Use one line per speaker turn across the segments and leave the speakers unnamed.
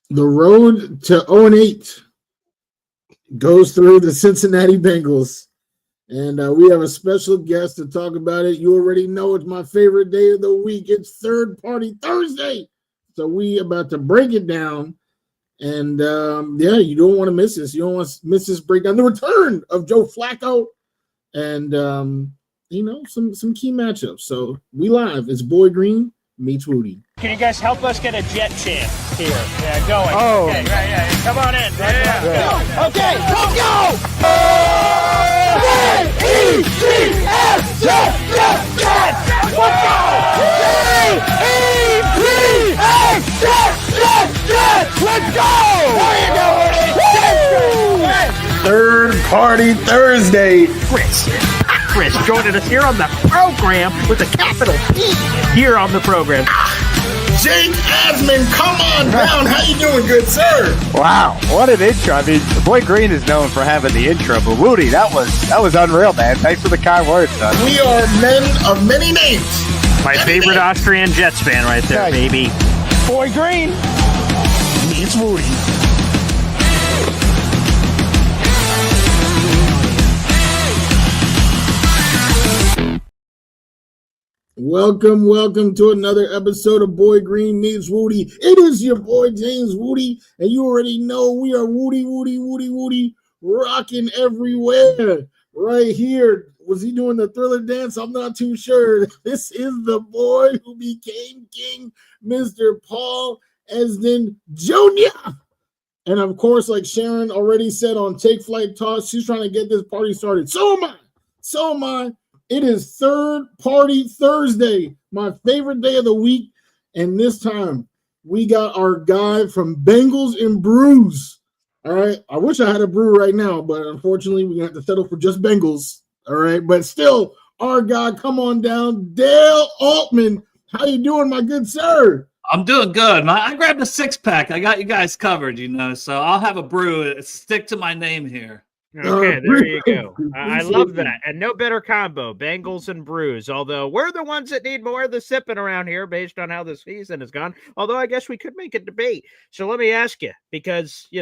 The road to 0-8 goes through the Cincinnati Bengals. And we have a special guest to talk about it. You already know it's my favorite day of the week. It's Third Party Thursday. So we about to break it down. And, you don't want to miss this. You don't want to miss this breakdown. The return of Joe Flacco and, some key matchups. So we live. It's Boy Green meets Wudi.
Can you guys help us get a jet chant here? Yeah, going.
Oh.
Okay, right, yeah. Come on in. Yeah.
Okay, let's go! J-E-T-S, Jets! Let's go! J-E-T-S, Jets! Let's go!
Third Party Thursday.
Chris joining us here on the program with a capital P here on the program.
Jake Asman, come on down. How you doing, good sir?
Wow, what an intro. I mean, Boy Green is known for having the intro, but Wudi, that was unreal, man. Thanks for the kind words, son.
We are men of many names.
My favorite Austrian Jets fan right there, baby.
Boy Green
meets Wudi. Welcome to another episode of Boy Green Meets Wudi. It is your boy James Wudi, and you already know we are Wudi, rocking everywhere. Right here. Was he doing the Thriller dance? I'm not too sure. This is the boy who became king, Mr. Paul Esden Jr. And of course, like Sharon already said on Take Flight Toss, she's trying to get this party started. So am I. It is Third Party Thursday, my favorite day of the week. And this time, we got our guy from Bengals and Brews. All right. I wish I had a brew right now, but unfortunately, we're going to have to settle for just Bengals. All right. But still, our guy, come on down, Dale Altman. How you doing, my good sir?
I'm doing good. I grabbed a six-pack. I got you guys covered, so I'll have a brew. Stick to my name here.
Okay, there you go. I love that. And no better combo, Bengals and Brews. Although we're the ones that need more of the sipping around here based on how the season has gone. Although I guess we could make a debate. So let me ask you, because, we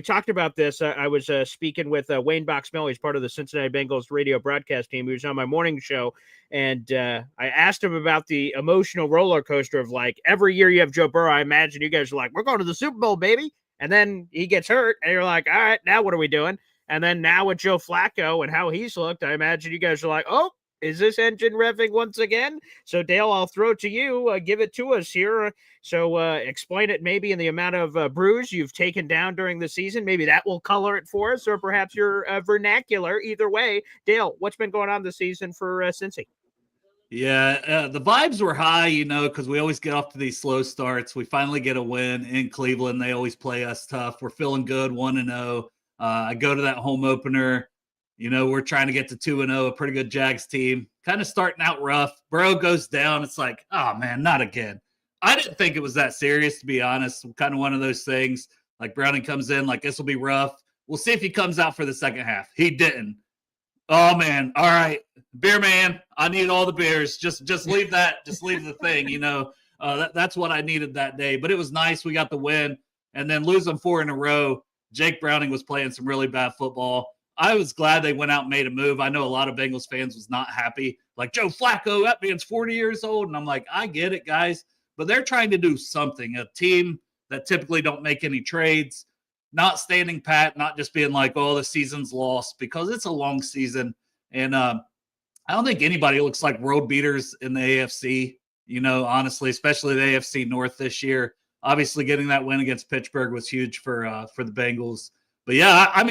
talked about this. I was speaking with Wayne Boxmell. He's part of the Cincinnati Bengals radio broadcast team. He was on my morning show. And I asked him about the emotional roller coaster of, like, every year you have Joe Burrow. I imagine you guys are like, we're going to the Super Bowl, baby. And then he gets hurt, and you're like, all right, now what are we doing? And then now with Joe Flacco and how he's looked, I imagine you guys are like, oh, is this engine revving once again? So, Dale, I'll throw it to you. Give it to us here. So explain it maybe in the amount of brews you've taken down during the season. Maybe that will color it for us, or perhaps your vernacular. Either way, Dale, what's been going on this season for Cincy?
Yeah, the vibes were high, because we always get off to these slow starts. We finally get a win in Cleveland. They always play us tough. We're feeling good, 1-0. I go to that home opener. We're trying to get to 2-0, a pretty good Jags team. Kind of starting out rough. Burrow goes down. It's like, oh, man, not again. I didn't think it was that serious, to be honest. Kind of one of those things. Like, Browning comes in, like, this will be rough. We'll see if he comes out for the second half. He didn't. Oh, man. All right. Beer man, I need all the beers. Just leave that. Just leave the thing, that's what I needed that day. But it was nice. We got the win. And then losing 4 in a row, Jake Browning was playing some really bad football. I was glad they went out and made a move. I know a lot of Bengals fans was not happy. Like, Joe Flacco, that man's 40 years old. And I'm like, I get it, guys. But they're trying to do something. A team that typically don't make any trades, not standing pat, not just being like, oh, the season's lost, because it's a long season. And I don't think anybody looks like world beaters in the AFC, honestly, especially the AFC North this year. Obviously, getting that win against Pittsburgh was huge for the Bengals. But, yeah, I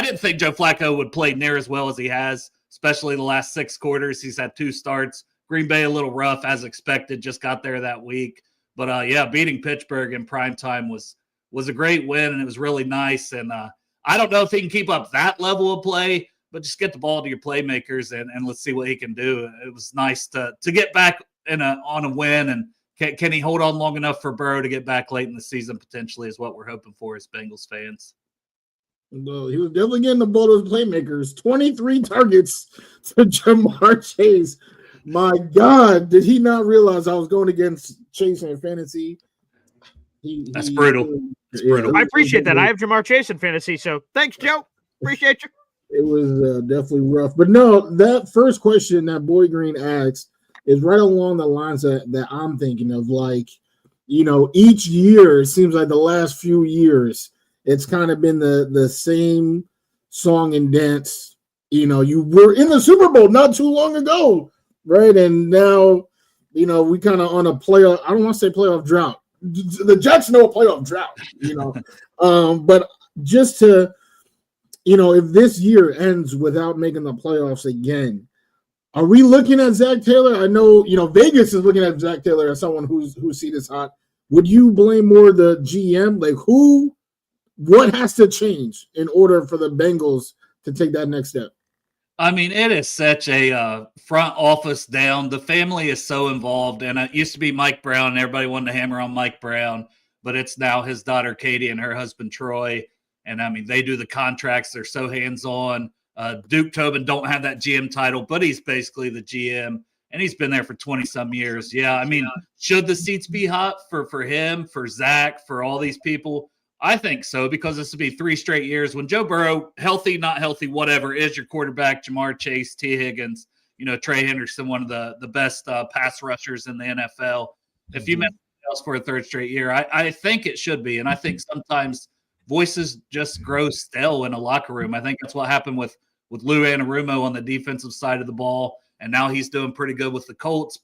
didn't think Joe Flacco would play near as well as he has, especially the last 6 quarters. He's had 2 starts. Green Bay a little rough, as expected, just got there that week. But, beating Pittsburgh in primetime was a great win, and it was really nice. And I don't know if he can keep up that level of play, but just get the ball to your playmakers and let's see what he can do. It was nice to get back on a win, and can he hold on long enough for Burrow to get back late in the season potentially is what we're hoping for as Bengals fans.
Well, he was definitely getting the ball to his playmakers. 23 targets to Jamar Chase. My God, did he not realize I was going against Chase in fantasy?
That's brutal. It's brutal.
I appreciate that. I have Jamar Chase in fantasy, so thanks, Joe. Appreciate you.
It was definitely rough. But no, that first question that Boy Green asked is right along the lines that I'm thinking of. Like, each year, it seems like the last few years, it's kind of been the same song and dance. You were in the Super Bowl not too long ago, right? And now, we kind of on a playoff, I don't want to say playoff drought. The Jets know a playoff drought, but just to, if this year ends without making the playoffs again, are we looking at Zach Taylor? I know, Vegas is looking at Zach Taylor as someone whose seat is hot. Would you blame more the GM? Like, what has to change in order for the Bengals to take that next step?
I mean, it is such a front office down. The family is so involved, and it used to be Mike Brown, and everybody wanted to hammer on Mike Brown, but it's now his daughter Katie and her husband Troy. And I mean, they do the contracts. They're so hands-on. Duke Tobin don't have that GM title, but he's basically the GM, and he's been there for 20-some years. Yeah, I mean, should the seats be hot for him, for Zach, for all these people? I think so, because this will be 3 straight years when Joe Burrow, healthy, not healthy, whatever, is your quarterback, Jamar Chase, T. Higgins, Trey Henderson, one of the best pass rushers in the NFL. If you miss else for a 3rd straight year, I think it should be. And I think sometimes voices just grow stale in a locker room. I think that's what happened with Lou Anarumo on the defensive side of the ball. And now he's doing pretty good with the Colts,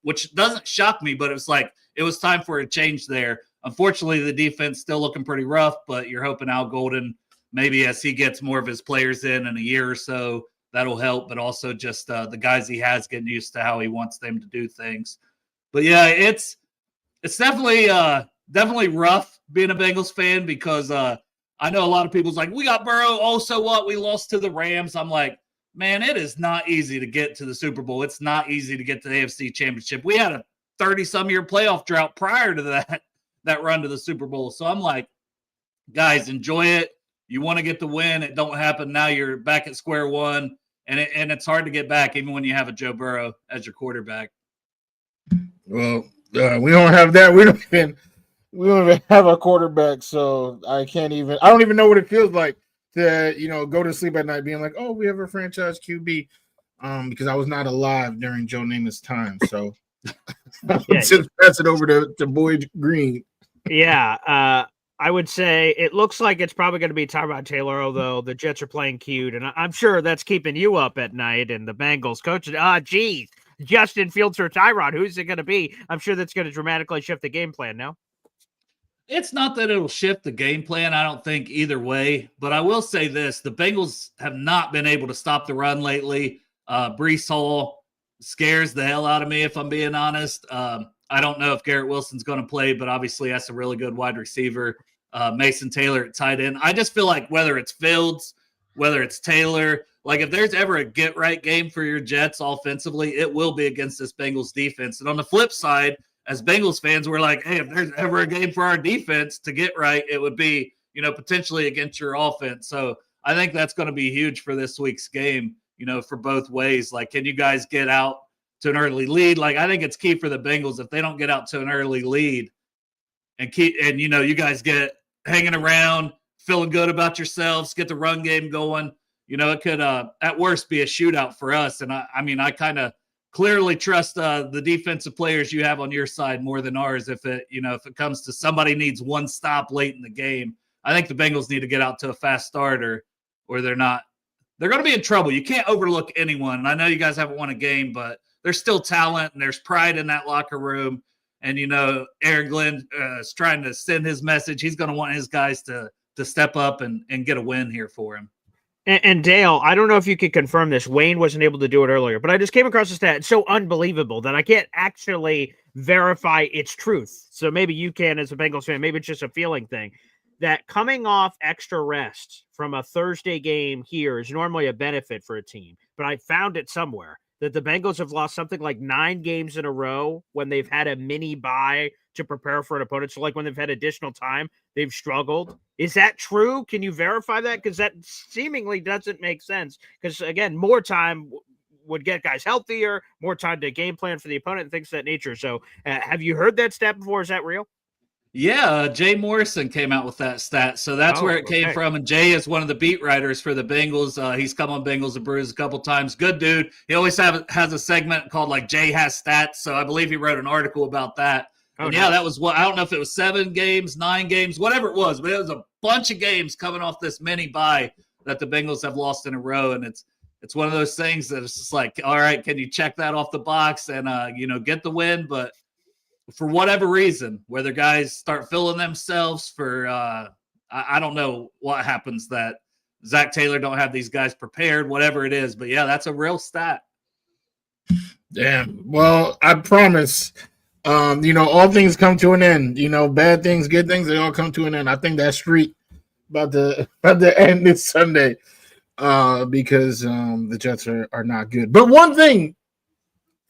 which doesn't shock me, but it was time for a change there. Unfortunately, the defense still looking pretty rough, but you're hoping Al Golden, maybe as he gets more of his players in a year or so, that'll help, but also just the guys he has getting used to how he wants them to do things. But yeah, it's definitely rough being a Bengals fan, because I know a lot of people's like, we got Burrow, oh, so what? We lost to the Rams. I'm like, man, it is not easy to get to the Super Bowl. It's not easy to get to the AFC Championship. We had a 30-some-year playoff drought prior to that run to the Super Bowl. So I'm like, guys, enjoy it. You want to get the win. It don't happen. Now you're back at square one, and it's hard to get back even when you have a Joe Burrow as your quarterback.
Well, we don't have that. We don't even have a quarterback, so I don't even know what it feels like to, go to sleep at night being like, oh, we have a franchise QB, because I was not alive during Joe Namath's time. So just pass it over to Boy Green.
Yeah, I would say it looks like it's probably going to be Tyrod Taylor, although the Jets are playing cute, and I'm sure that's keeping you up at night. And the Bengals coach, geez, Justin Fields or Tyrod, who's it going to be? I'm sure that's going to dramatically shift the game plan now.
It's not that it'll shift the game plan, I don't think, either way. But I will say this. The Bengals have not been able to stop the run lately. Breece Hall scares the hell out of me, if I'm being honest. I don't know if Garrett Wilson's going to play, but obviously that's a really good wide receiver. Mason Taylor at tight end. I just feel like whether it's Fields, whether it's Taylor, like if there's ever a get-right game for your Jets offensively, it will be against this Bengals defense. And on the flip side, as Bengals fans, we're like, hey, if there's ever a game for our defense to get right, it would be, potentially against your offense. So I think that's going to be huge for this week's game, for both ways. Like, can you guys get out to an early lead? Like, I think it's key for the Bengals if they don't get out to an early lead and you guys get hanging around, feeling good about yourselves, get the run game going. It could, at worst, be a shootout for us. And I kind of clearly trust the defensive players you have on your side more than ours. If it comes to somebody needs one stop late in the game, I think the Bengals need to get out to a fast start or they're not. They're going to be in trouble. You can't overlook anyone. And I know you guys haven't won a game, but there's still talent and there's pride in that locker room. And, Aaron Glenn is trying to send his message. He's going to want his guys to step up and get a win here for him.
And Dale, I don't know if you could confirm this. Wayne wasn't able to do it earlier, but I just came across a stat. It's so unbelievable that I can't actually verify its truth. So maybe you can as a Bengals fan. Maybe it's just a feeling thing. That coming off extra rest from a Thursday game here is normally a benefit for a team. But I found it somewhere that the Bengals have lost something like 9 games in a row when they've had a mini bye to prepare for an opponent. So like when they've had additional time, they've struggled. Is that true? Can you verify that? Because that seemingly doesn't make sense. Because again, more time would get guys healthier, more time to game plan for the opponent and things of that nature. So have you heard that stat before? Is that real?
Yeah, Jay Morrison came out with that stat. So that's where it came from. And Jay is one of the beat writers for the Bengals. He's come on Bengals and Brews a couple times. Good dude. He always has a segment called like Jay Has Stats. So I believe he wrote an article about that. And yeah, that was what, I don't know if it was 7 games, 9 games, whatever it was, but it was a bunch of games coming off this mini bye that the Bengals have lost in a row. And it's one of those things that it's just like, all right, can you check that off the box and get the win? But for whatever reason, whether guys start feeling themselves for I don't know what happens that Zach Taylor don't have these guys prepared, whatever it is. But yeah, that's a real stat.
Damn. Well, I promise. All things come to an end. Bad things, good things, they all come to an end. I think that streak about to end this Sunday because the Jets are not good. But one thing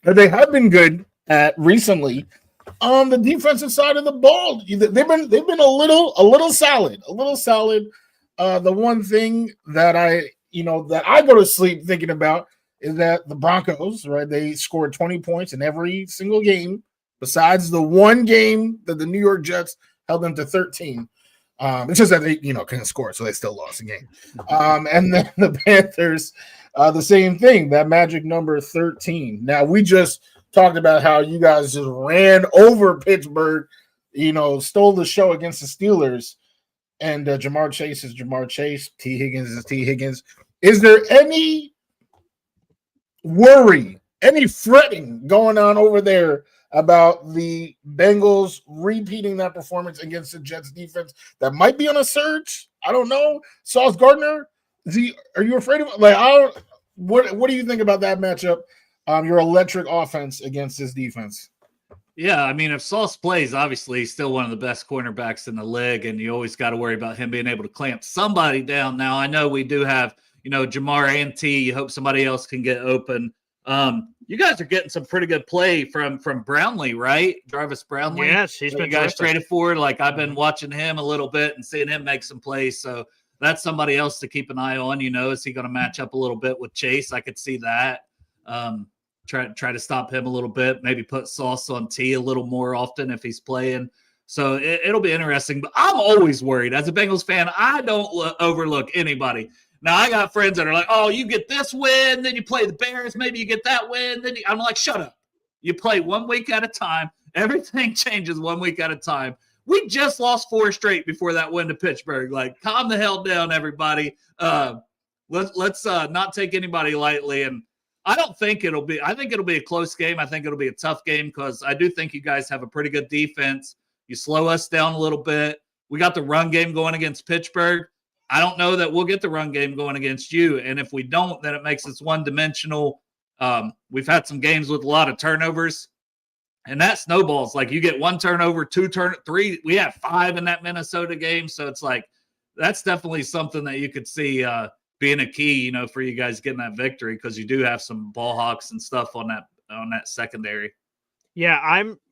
that they have been good at recently on the defensive side of the ball, they've been a little solid. The one thing that I go to sleep thinking about is that the Broncos, right? They scored 20 points in every single game, besides the one game that the New York Jets held them to 13. It's just that they, couldn't score, so they still lost the game. And then the Panthers, the same thing, that magic number 13. Now, we just talked about how you guys just ran over Pittsburgh, stole the show against the Steelers, and Jamar Chase is Jamar Chase, T. Higgins is T. Higgins. Is there any worry, any fretting going on over there about the Bengals repeating that performance against the Jets defense that might be on a surge? I don't know. Sauce Gardner, are you afraid of what do you think about that matchup? Your electric offense against this defense.
Yeah, I mean, if Sauce plays, obviously he's still one of the best cornerbacks in the league, and you always got to worry about him being able to clamp somebody down. Now, I know we do have, Jamar and T. You hope somebody else can get open. You guys are getting some pretty good play from Brownlee, right? Jarvis Brownlee.
Yes, he's been
guys traded for. Like, I've been watching him a little bit and seeing him make some plays. So that's somebody else to keep an eye on. Is he going to match up a little bit with Chase? I could see that. Try to stop him a little bit, maybe put Sauce on T a little more often if he's playing. So it'll be interesting. But I'm always worried. As a Bengals fan, I don't overlook anybody. Now, I got friends that are like, oh, you get this win, then you play the Bears, maybe you get that win. I'm like, shut up. You play 1 week at a time. Everything changes 1 week at a time. We just lost 4 straight before that win to Pittsburgh. Like, calm the hell down, everybody. Let's not take anybody lightly. And I think it'll be a close game. I think it'll be a tough game because I do think you guys have a pretty good defense. You slow us down a little bit. We got the run game going against Pittsburgh. I don't know that we'll get the run game going against you. And if we don't, then it makes us one-dimensional. We've had some games with a lot of turnovers, and that snowballs. Like, you get 1 turnover, 3. We had 5 in that Minnesota game. So it's like that's definitely something that you could see being a key, for you guys getting that victory, because you do have some ball hawks and stuff on that secondary.
Yeah,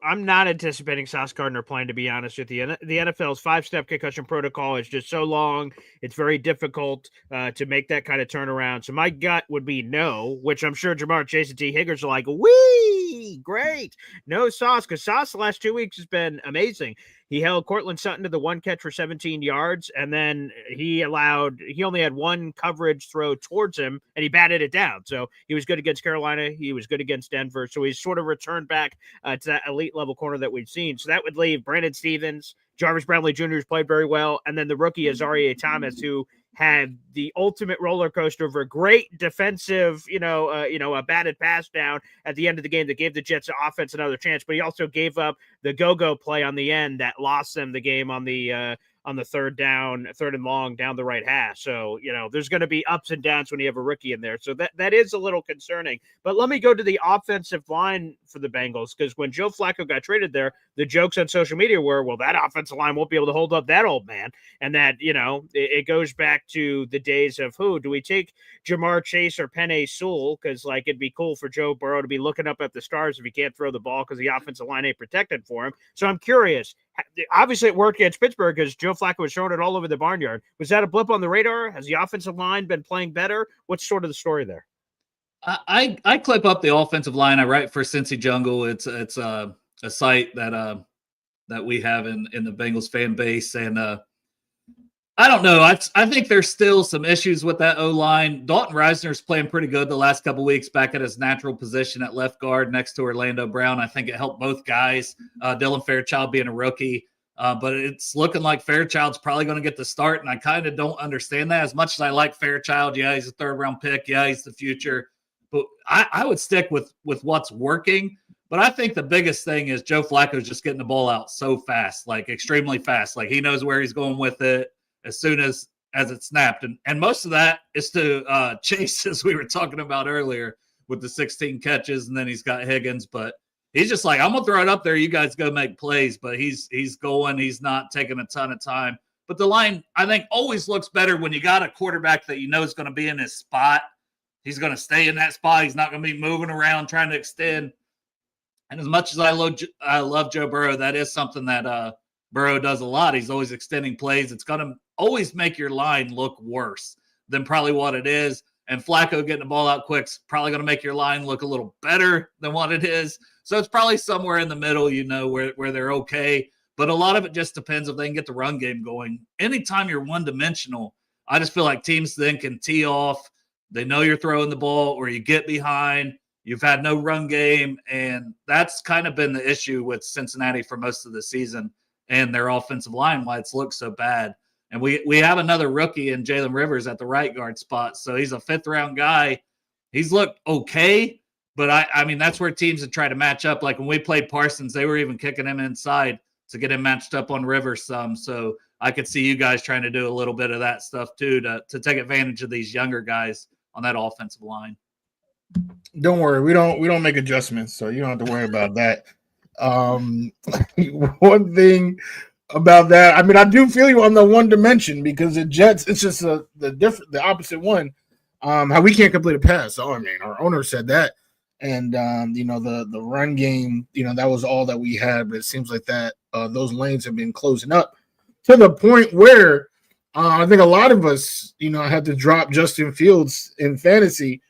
I'm not anticipating Sauce Gardner playing, to be honest with you. The NFL's 5-step concussion protocol is just so long. It's very difficult to make that kind of turnaround. So my gut would be no, which I'm sure Jamar Chase and T. Higgins are like, wee, great. No Sauce, because Sauce the last 2 weeks has been amazing. He held Cortland Sutton to the 1 catch for 17 yards, and then he only had 1 coverage throw towards him, and he batted it down. So he was good against Carolina. He was good against Denver. So he's sort of returned back to that elite level corner that we've seen. So that would leave Brandon Stevens, Jarvis Brownlee Jr., who's played very well, and then the rookie Azaria Thomas, who had the ultimate roller coaster of a great defensive, a batted pass down at the end of the game that gave the Jets offense another chance, but he also gave up the go-go play on the end that lost them the game on the 3rd and long down the right hash. So, there's going to be ups and downs when you have a rookie in there. So that is a little concerning. But let me go to the offensive line for the Bengals, because when Joe Flacco got traded there, the jokes on social media were, well, that offensive line won't be able to hold up that old man. And that, it goes back to the days of do we take Jamar Chase or Penei Sewell? Because, it'd be cool for Joe Burrow to be looking up at the stars if he can't throw the ball because the offensive line ain't protected for him. So I'm curious. Obviously, it worked against Pittsburgh because Joe Flacco was throwing it all over the barnyard. Was that a blip on the radar? Has the offensive line been playing better? What's sort of the story there?
I clip up the offensive line. I write for Cincy Jungle. It's a site that that we have in the Bengals fan base. And I don't know. I think there's still some issues with that O-line. Dalton Reisner's playing pretty good the last couple weeks back at his natural position at left guard next to Orlando Brown. I think it helped both guys, Dylan Fairchild being a rookie. But it's looking like Fairchild's probably going to get the start, and I kind of don't understand that. As much as I like Fairchild, yeah, he's a third-round pick. Yeah, he's the future. But I would stick with what's working. But I think the biggest thing is Joe Flacco's just getting the ball out so fast, like extremely fast. Like he knows where he's going with it as soon as it's snapped. And most of that is to Chase, as we were talking about earlier, with the 16 catches, and then he's got Higgins. But he's just like, I'm going to throw it up there. You guys go make plays. But he's going. He's not taking a ton of time. But the line, I think, always looks better when you got a quarterback that you know is going to be in his spot. He's going to stay in that spot. He's not going to be moving around trying to extend. And as much as I love Joe Burrow, that is something that Burrow does a lot. He's always extending plays. It's going to always make your line look worse than probably what it is. And Flacco getting the ball out quick is probably going to make your line look a little better than what it is. So it's probably somewhere in the middle, where they're okay. But a lot of it just depends if they can get the run game going. Anytime you're one-dimensional, I just feel like teams then can tee off. They know you're throwing the ball, or you get behind. You've had no run game, and that's kind of been the issue with Cincinnati for most of the season and their offensive line, why it's looked so bad. And we have another rookie in Jalen Rivers at the right guard spot, so he's a fifth-round guy. He's looked okay, but I mean, that's where teams have tried to match up. Like when we played Parsons, they were even kicking him inside to get him matched up on Rivers some. So I could see you guys trying to do a little bit of that stuff too to take advantage of these younger guys on that offensive line.
Don't worry, we don't make adjustments, so you don't have to worry about that. One thing about that, I mean, I do feel you on the one dimension because the Jets, it's just the opposite one. How we can't complete a pass. So I mean, our owner said that, and the run game, that was all that we had. But it seems like that those lanes have been closing up to the point where I think a lot of us, had to drop Justin Fields in fantasy.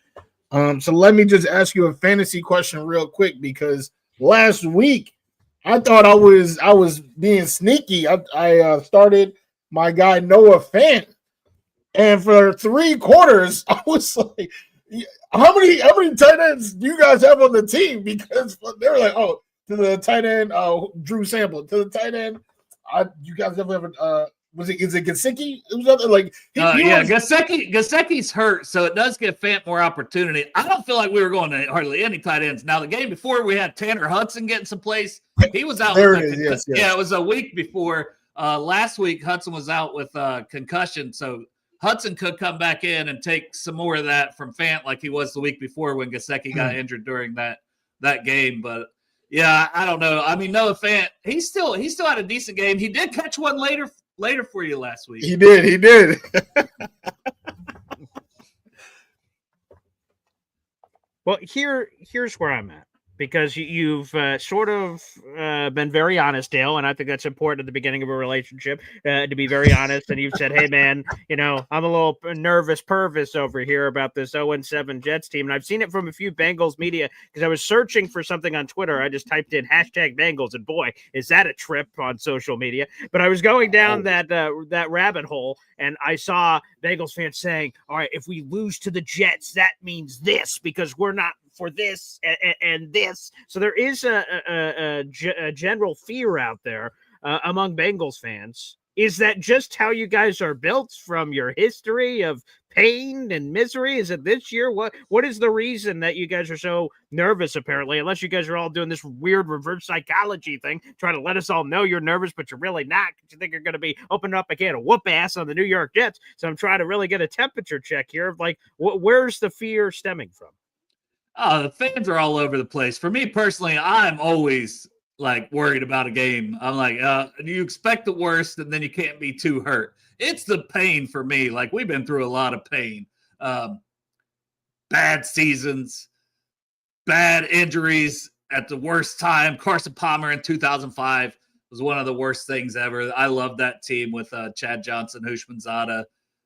So let me just ask you a fantasy question real quick, because last week I thought I was being sneaky. I started my guy Noah Fant, and for 3 quarters I was like, how many tight ends do you guys have on the team? Because they were like, oh, to the tight end, Drew Sample, to the tight end, you guys definitely have is it Gesicki? It was other like
Gesicki's hurt, so it does give Fant more opportunity. I don't feel like we were going to hardly any tight ends. Now the game before we had Tanner Hudson getting some plays. He was out.
There it is. Yes.
Yeah, it was a week before. Last week Hudson was out with concussion, so Hudson could come back in and take some more of that from Fant, like he was the week before when Gesicki got injured during that game. But yeah, I don't know. I mean, Noah Fant, he still had a decent game. He did catch one later for you last week.
He did.
Well, here's where I'm at, because you've sort of been very honest, Dale, and I think that's important at the beginning of a relationship, to be very honest. And you've said, hey, man, I'm a little nervous pervis over here about this 0-7 Jets team. And I've seen it from a few Bengals media, because I was searching for something on Twitter. I just typed in #Bengals, and boy, is that a trip on social media. But I was going down that rabbit hole, and I saw Bengals fans saying, all right, if we lose to the Jets, that means this, because we're not for this and this. So there is a general fear out there among Bengals fans. Is that just how you guys are built from your history of pain and misery? Is it this year? What is the reason that you guys are so nervous, apparently, unless you guys are all doing this weird reverse psychology thing, trying to let us all know you're nervous, but you're really not, because you think you're going to be opening up a can of whoop ass on the New York Jets. So I'm trying to really get a temperature check here of like, where's the fear stemming from?
Oh, the fans are all over the place. For me personally, I'm always like worried about a game. I'm like, you expect the worst, and then you can't be too hurt. It's the pain for me. Like, we've been through a lot of pain. Bad seasons, bad injuries at the worst time. Carson Palmer in 2005 was one of the worst things ever. I love that team with Chad Johnson, Houshmandzadeh,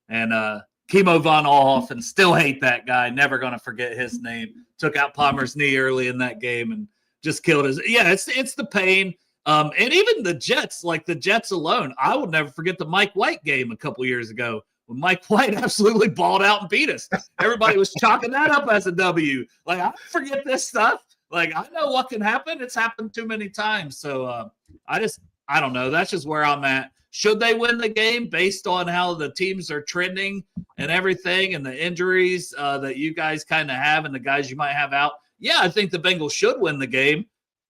and Kimo Von Ohoff, and still hate that guy. Never going to forget his name. Took out Palmer's knee early in that game and just killed his. Yeah, it's the pain. And even the Jets, like the Jets alone, I will never forget the Mike White game a couple years ago when Mike White absolutely balled out and beat us. Everybody was chalking that up as a W. Like, I forget this stuff. Like, I know what can happen. It's happened too many times. So I don't know. That's just where I'm at. Should they win the game based on how the teams are trending and everything and the injuries that you guys kind of have and the guys you might have out? Yeah, I think the Bengals should win the game.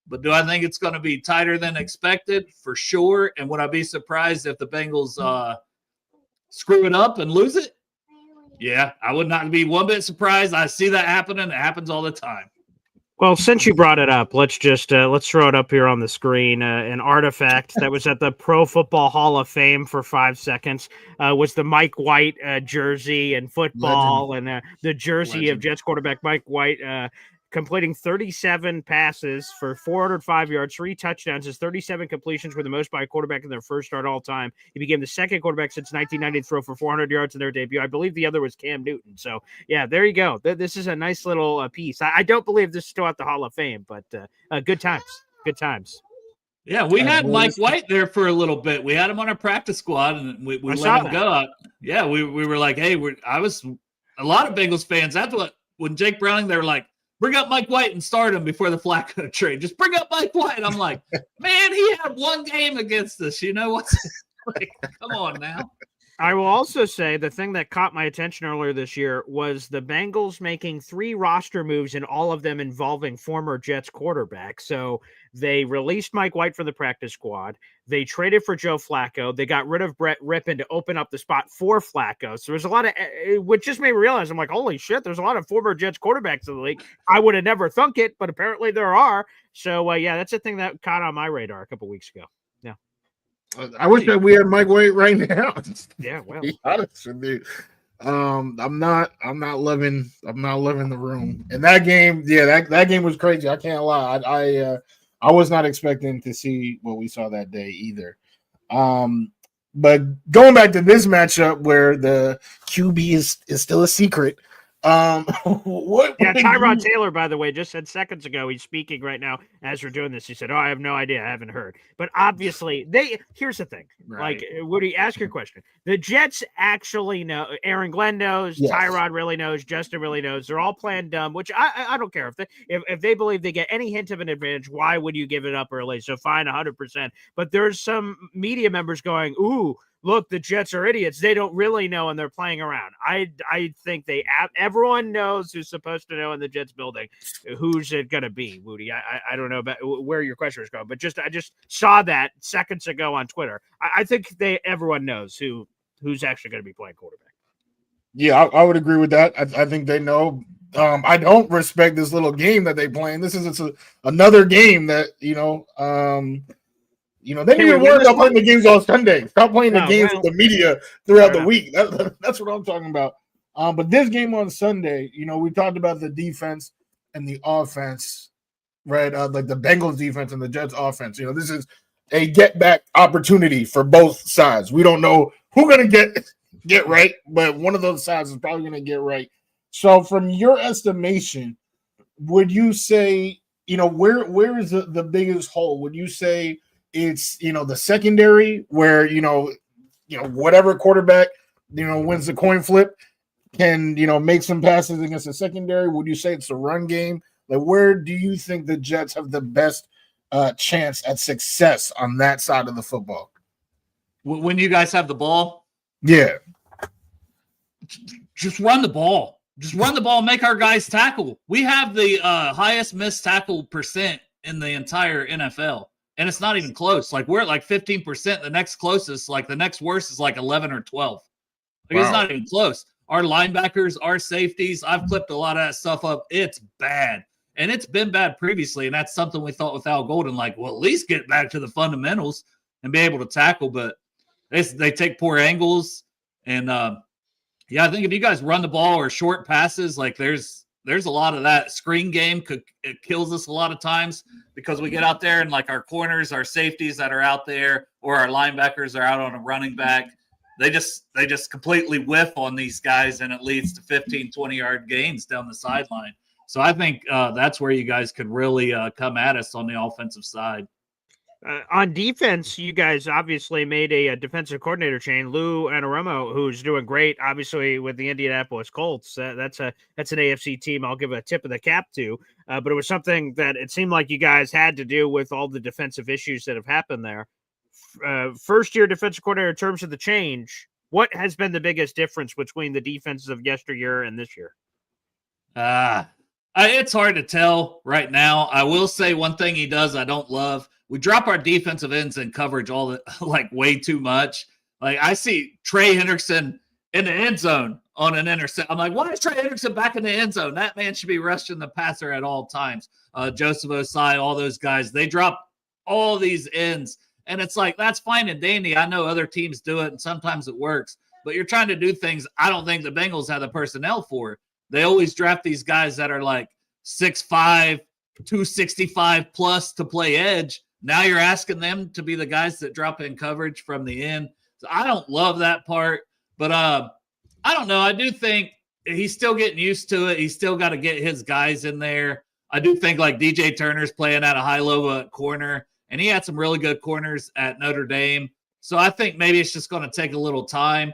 But do I think it's going to be tighter than expected? For sure. And would I be surprised if the Bengals screw it up and lose it? Yeah, I would not be one bit surprised. I see that happening. It happens all the time.
Well, since you brought it up, let's throw it up here on the screen. An artifact that was at the Pro Football Hall of Fame for 5 seconds was the Mike White jersey and football. Legend. And the jersey Legend. Of Jets quarterback Mike White completing 37 passes for 405 yards, 3 touchdowns. His 37 completions were the most by a quarterback in their first start all time. He became the second quarterback since 1990 to throw for 400 yards in their debut. I believe the other was Cam Newton. So, yeah, there you go. This is a nice little piece. I don't believe this is still at the Hall of Fame, but good times. Good times.
Yeah, we had Mike White there for a little bit. We had him on our practice squad, and we let him go. Yeah, we were like, hey, I was a lot of Bengals fans. That's what when Jake Browning, they were like, bring up Mike White and start him before the Flacco trade. Just bring up Mike White. I'm like, man, he had one game against us. You know what's like? Come on now.
I will also say the thing that caught my attention earlier this year was the Bengals making 3 roster moves and all of them involving former Jets quarterbacks. So they released Mike White from the practice squad. They traded for Joe Flacco. They got rid of Brett Rippon to open up the spot for Flacco. So there's a lot of, which just made me realize, I'm like, holy shit, there's a lot of former Jets quarterbacks in the league. I would have never thunk it, but apparently there are. So yeah, that's a thing that caught on my radar a couple weeks ago. Yeah.
I wish that we had Mike White right now.
Yeah, well,
be honest with you. I'm not loving the room. And that game, yeah, that game was crazy. I can't lie. I was not expecting to see what we saw that day either. But going back to this matchup where the QB is still a secret.
Tyrod Taylor, by the way, just said seconds ago, he's speaking right now as we're doing this. He said, I have no idea. I haven't heard. But obviously, here's the thing. Right. Like, Woody, ask your question. The Jets actually know. Aaron Glenn knows. Yes. Tyrod really knows. Justin really knows. They're all playing dumb, which I don't care. If they believe they get any hint of an advantage, why would you give it up early? So fine, 100%. But there's some media members going, ooh, look, the Jets are idiots. They don't really know, and they're playing around. I think everyone knows who's supposed to know in the Jets building. Who's it going to be, Woody? I don't know about where your question is going, but I just saw that seconds ago on Twitter. I think everyone knows who's actually going to be playing quarterback.
Yeah, I would agree with that. I think they know. I don't respect this little game that they playing. This is another game that they need to worry about playing the games on Sunday. Stop playing the games with the media throughout the week. That's what I'm talking about. But this game on Sunday, we talked about the defense and the offense, right? Like the Bengals defense and the Jets offense. This is a get back opportunity for both sides. We don't know who's going to get right, but one of those sides is probably going to get right. So, from your estimation, would you say, where is the biggest hole? Would you say it's the secondary where whatever quarterback wins the coin flip can make some passes against the secondary? Would you say it's the run game? Like, where do you think the Jets have the best chance at success on that side of the football?
When you guys have the ball,
yeah,
just run the ball. Just run the ball. And make our guys tackle. We have the highest missed tackle percent in the entire NFL. And it's not even close. Like, we're at like 15%. The next closest, like the next worst is like 11 or 12. Like, wow. It's not even close. Our linebackers, our safeties, I've clipped a lot of that stuff up. It's bad. And it's been bad previously. And that's something we thought with Al Golden, like, well, at least get back to the fundamentals and be able to tackle. But they take poor angles. And, I think if you guys run the ball or short passes, like there's a lot of that screen game. It kills us a lot of times because we get out there and like our corners, our safeties that are out there, or our linebackers are out on a running back. They just completely whiff on these guys, and it leads to 15, 20-yard gains down the sideline. So I think that's where you guys could really come at us on the offensive side.
On defense, you guys obviously made a defensive coordinator change. Lou Anarumo, who's doing great, obviously with the Indianapolis Colts. That's an AFC team I'll give a tip of the cap to. But it was something that it seemed like you guys had to do with all the defensive issues that have happened there. First-year defensive coordinator in terms of the change. What has been the biggest difference between the defenses of yesteryear and this year?
It's hard to tell right now. I will say one thing he does I don't love. We drop our defensive ends in coverage way too much. Like I see Trey Hendrickson in the end zone on an intercept. I'm like, why is Trey Hendrickson back in the end zone? That man should be rushing the passer at all times. Joseph Osai, all those guys, they drop all these ends. And it's like, that's fine and dandy. I know other teams do it, and sometimes it works. But you're trying to do things I don't think the Bengals have the personnel for. They always draft these guys that are like 6'5", 265 plus to play edge. Now you're asking them to be the guys that drop in coverage from the end. So I don't love that part, but I don't know. I do think he's still getting used to it. He's still got to get his guys in there. I do think like DJ Turner's playing at a high-low corner, and he had some really good corners at Notre Dame. So I think maybe it's just going to take a little time.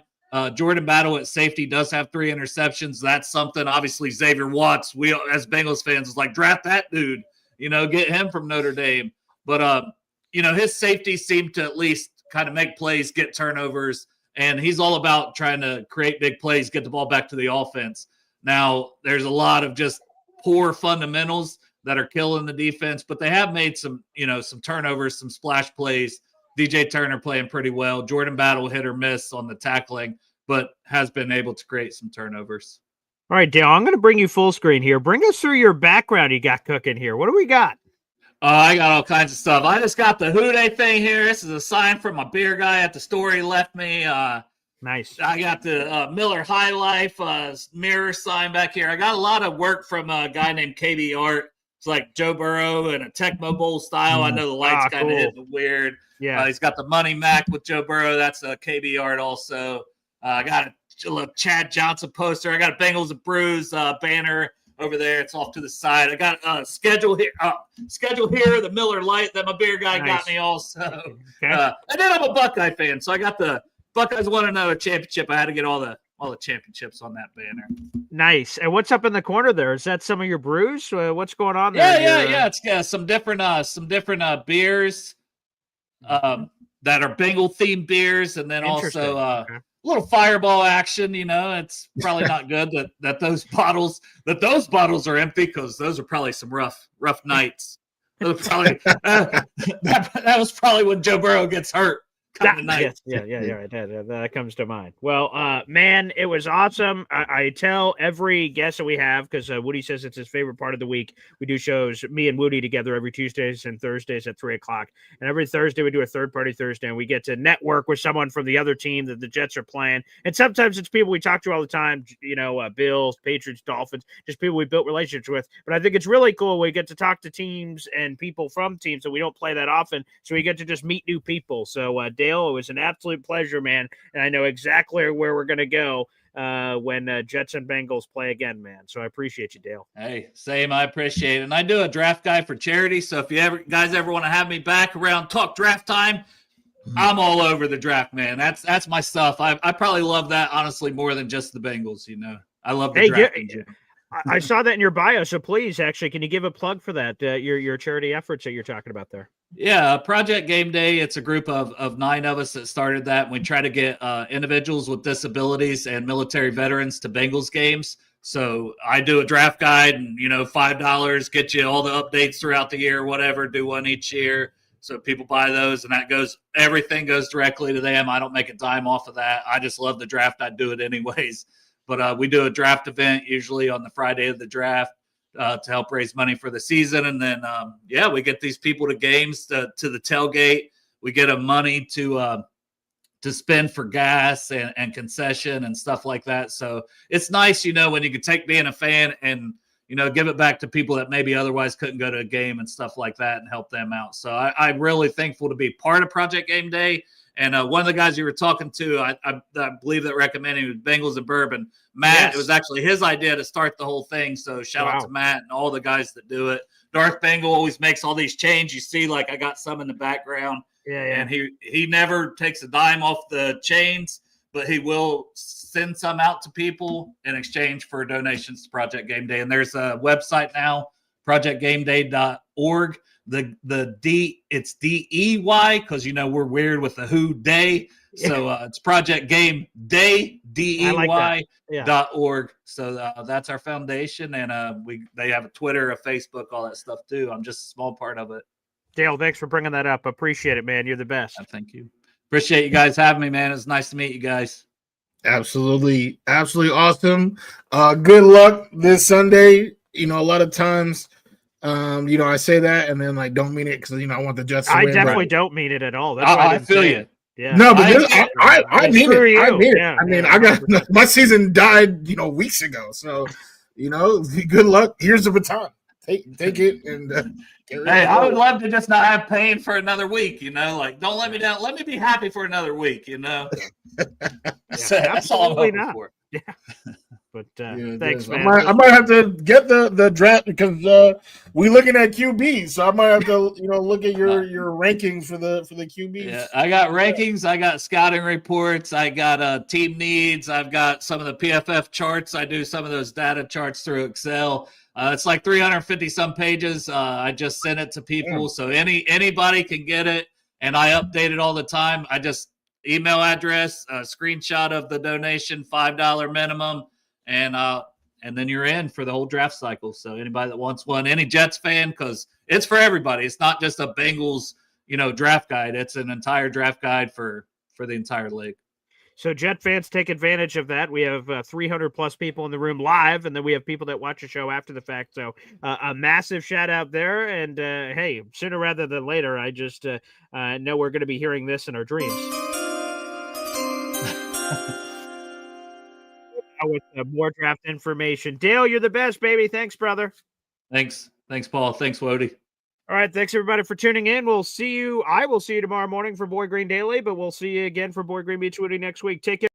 Jordan Battle at safety does have 3 interceptions. That's something. Obviously, Xavier Watts, we as Bengals fans, is like, draft that dude, get him from Notre Dame. But, his safeties seem to at least kind of make plays, get turnovers, and he's all about trying to create big plays, get the ball back to the offense. Now, there's a lot of just poor fundamentals that are killing the defense, but they have made some turnovers, some splash plays. DJ Turner playing pretty well. Jordan Battle hit or miss on the tackling, but has been able to create some turnovers.
All right, Dale, I'm going to bring you full screen here. Bring us through your background you got cooking here. What do we got?
I got all kinds of stuff. I just got the Who Dey thing here. This is a sign from my beer guy at the store he left me.
Nice.
I got the Miller High Life mirror sign back here. I got a lot of work from a guy named KB Art. It's like Joe Burrow in a Tecmo Bowl style. I know the lights kind of hitting weird.
Yeah.
He's got the Money Mac with Joe Burrow. That's a KB Art also. I got a little Chad Johnson poster. I got a Bengals and Brews banner over there. It's off to the side. I got a schedule here. The Miller Lite that my beer guy got me also.
Okay.
And then I'm a Buckeye fan, so I got the Buckeyes won another championship. I had to get all the championships on that banner.
Nice. And what's up in the corner there? Is that some of your brews? What's going on there?
Yeah. It's some different beers that are Bengal themed beers, and then also a little fireball action. It's probably not good that those bottles are empty, because those are probably some rough nights. That was probably when Joe Burrow gets hurt.
That comes to mind. Well, man, it was awesome. I tell every guest that we have, because Woody says it's his favorite part of the week. We do shows, me and Woody together every Tuesdays and Thursdays at 3:00. And every Thursday we do a third party Thursday, and we get to network with someone from the other team that the Jets are playing. And sometimes it's people we talk to all the time, Bills, Patriots, Dolphins, just people we built relationships with. But I think it's really cool. We get to talk to teams and people from teams that we don't play that often. So we get to just meet new people. So, Dale, it was an absolute pleasure, man. And I know exactly where we're going to go when Jets and Bengals play again, man. So I appreciate you, Dale.
Hey, same. I appreciate it. And I do a draft guy for charity. So if you guys ever want to have me back around talk draft time, I'm all over the draft, man. That's my stuff. I probably love that, honestly, more than just the Bengals. I love the draft.
I saw that in your bio. So please, actually, can you give a plug for that? Your charity efforts that you're talking about there.
Yeah, Project Game Day. It's a group of 9 of us that started that. We try to get individuals with disabilities and military veterans to Bengals games. So I do a draft guide, and $5 get you all the updates throughout the year, whatever. Do one each year, so people buy those, and everything goes directly to them. I don't make a dime off of that. I just love the draft. I do it anyways. But we do a draft event usually on the Friday of the draft. To help raise money for the season. And then, we get these people to games, to the tailgate. We get them money to spend for gas and concession and stuff like that. So it's nice, when you can take being a fan and, give it back to people that maybe otherwise couldn't go to a game and stuff like that and help them out. So I'm really thankful to be part of Project Game Day. And one of the guys you were talking to, I believe that recommended was Bengals and Bourbon. Matt, It was actually his idea to start the whole thing. So shout out to Matt and all the guys that do it. Darth Bengal always makes all these chains. You see, like I got some in the background.
Yeah.
And he never takes a dime off the chains, but he will send some out to people in exchange for donations to Project Game Day. And there's a website now, projectgameday.org. The D, it's DEY, because we're weird with the who day. So it's Project Game Day, DEY.org. So that's our foundation. And they have a Twitter, a Facebook, all that stuff too. I'm just a small part of it.
Dale, thanks for bringing that up. Appreciate it, man. You're the best.
Thank you. Appreciate you guys having me, man. It's nice to meet you guys.
Absolutely awesome. Good luck this Sunday. A lot of times, I say that and then don't mean it because I want the Jets to win.
I definitely don't mean it at all. That's why
I feel you.
Yeah. No, but I mean it. I mean it.
Yeah,
I mean, I got my season died, weeks ago. So, good luck. Here's the baton. Take it and.
Hey, I would love to just not have pain for another week. Don't let me down. Let me be happy for another week. That's all I'm hoping for.
Yeah. But thanks, man.
I might have to get the draft because we looking at QBs, so I might have to look at your rankings for the QBs.
Yeah, I got rankings, I got scouting reports, I got team needs, I've got some of the PFF charts. I do some of those data charts through Excel. It's like 350 some pages. I just sent it to people, so anybody can get it, and I update it all the time. I just email address, a screenshot of the donation, $5 minimum. And then you're in for the whole draft cycle. So anybody that wants one, any Jets fan, because it's for everybody. It's not just a Bengals, draft guide. It's an entire draft guide for the entire league.
So Jet fans, take advantage of that. We have 300 plus people in the room live, and then we have people that watch the show after the fact. So a massive shout out there. And hey, sooner rather than later, I just know we're going to be hearing this in our dreams. With more draft information. Dale, you're the best, baby. Thanks, brother.
Thanks, Paul. Thanks, Wody.
All right, thanks everybody for tuning in. I will see you tomorrow morning for Boy Green Daily, but we'll see you again for Boy Green Beach Woody next week. Take care.